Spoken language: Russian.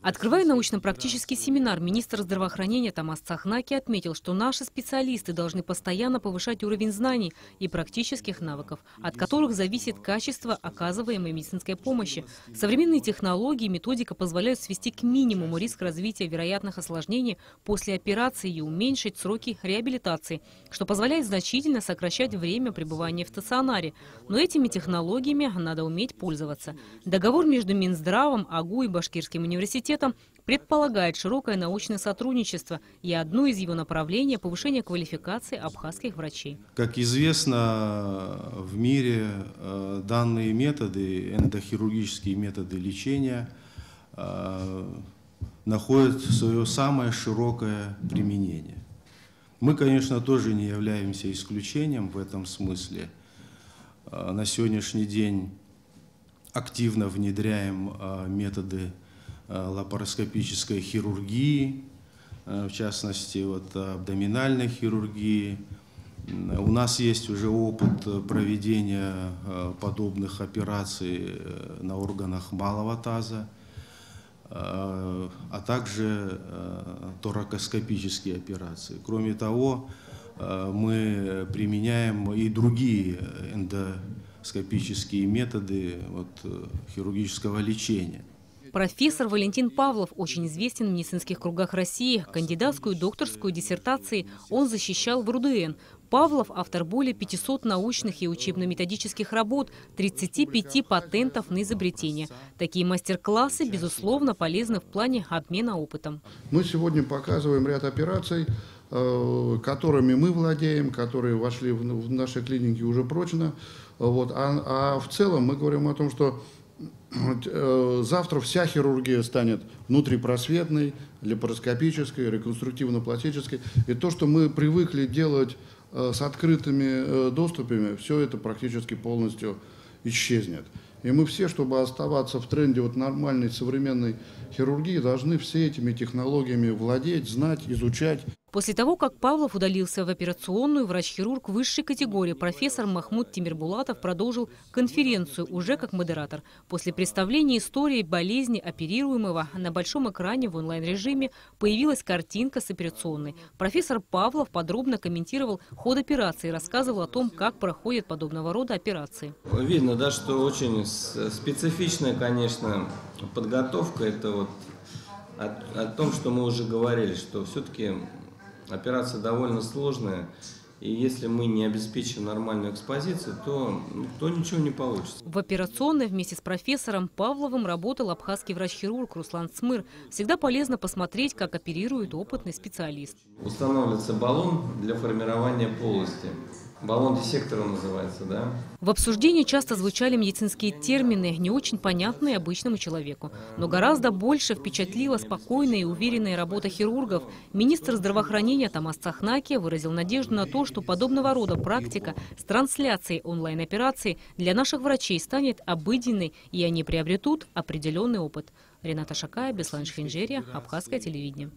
Открывая научно-практический семинар, министр здравоохранения Тамас Цахнаки отметил, что наши специалисты должны постоянно повышать уровень знаний и практических навыков, от которых зависит качество оказываемой медицинской помощи. Современные технологии и методика позволяют свести к минимуму риск развития вероятных осложнений после операции и уменьшить сроки реабилитации, что позволяет значительно сокращать время пребывания в стационаре. Но этими технологиями надо уметь пользоваться. Договор между Минздравом, АГУ и Башкирским университетом предполагает широкое научное сотрудничество, и одно из его направлений – повышение квалификации абхазских врачей. Как известно, в мире данные методы, эндохирургические методы лечения, находят свое самое широкое применение. Мы, конечно, тоже не являемся исключением в этом смысле. На сегодняшний день активно внедряем методы лапароскопической хирургии, в частности, абдоминальной хирургии. У нас есть уже опыт проведения подобных операций на органах малого таза, а также торакоскопические операции. Кроме того, мы применяем и другие эндоскопические методы хирургического лечения. Профессор Валентин Павлов очень известен в медицинских кругах России. Кандидатскую и докторскую диссертации он защищал в РУДН. Павлов – автор более 500 научных и учебно-методических работ, 35 патентов на изобретение. Такие мастер-классы, безусловно, полезны в плане обмена опытом. Мы сегодня показываем ряд операций, которыми мы владеем, которые вошли в наши клиники уже прочно. А в целом мы говорим о том, что завтра вся хирургия станет внутрипросветной, лапароскопической, реконструктивно-пластической. И то, что мы привыкли делать с открытыми доступами, все это практически полностью исчезнет. И мы все, чтобы оставаться в тренде нормальной современной хирургии, должны все этими технологиями владеть, знать, изучать. После того, как Павлов удалился в операционную, врач-хирург высшей категории профессор Махмуд Тимирбулатов продолжил конференцию уже как модератор. После представления истории болезни оперируемого на большом экране в онлайн-режиме появилась картинка с операционной. Профессор Павлов подробно комментировал ход операции и рассказывал о том, как проходят подобного рода операции. Видно, да, что очень специфичная, конечно, подготовка. Это о том, что мы уже говорили, что все-таки операция довольно сложная, и если мы не обеспечим нормальную экспозицию, то ничего не получится. В операционной вместе с профессором Павловым работал абхазский врач-хирург Руслан Цмыр. Всегда полезно посмотреть, как оперирует опытный специалист. Устанавливается баллон для формирования полости. Баллон-диссектор называется, да? В обсуждении часто звучали медицинские термины, не очень понятные обычному человеку. Но гораздо больше впечатлила спокойная и уверенная работа хирургов. Министр здравоохранения Тамас Цахнаки выразил надежду на то, что подобного рода практика с трансляцией онлайн-операций для наших врачей станет обыденной, и они приобретут определенный опыт. Рената Шакая, Беслан Шхинджерия, Абхазское телевидение.